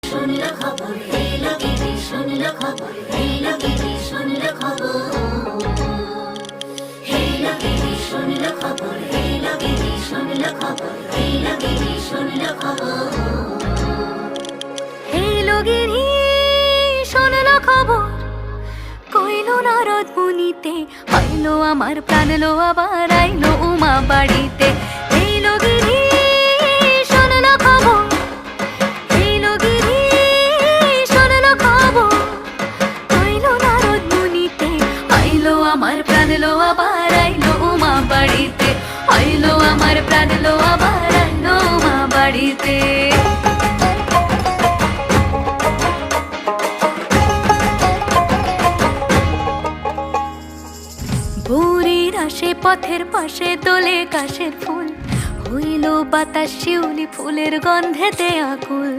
শুনল খবর, এলো গিরি শুনল খবর, এলো গিরি শুনল খবর, এলো গিরি শুনল খবর, এলো গিরি শুনল খবর, এলো গিরি শুনল খবর, এলো গিরি শুনল খবর, কইলো নারদ মুনিতে, আইলো আমার প্রাণ লো আবার আইলো উমা বাড়িতে। এলো গিরি শুনল খবর, এলো গিরি শুনল খবর, কইলো নারদ মুনিতে, আইলো আমার প্রাণ লো আবার আইলো উমা বাড়িতে, আইলো আমার প্রাণ লো আবার আইলো উমা বাড়িতে। ভোরের আসে পথের পাশে দোলে কাশের ফুল, হইল বাতাস শিউলি ফুলের গন্ধেতে আকুল।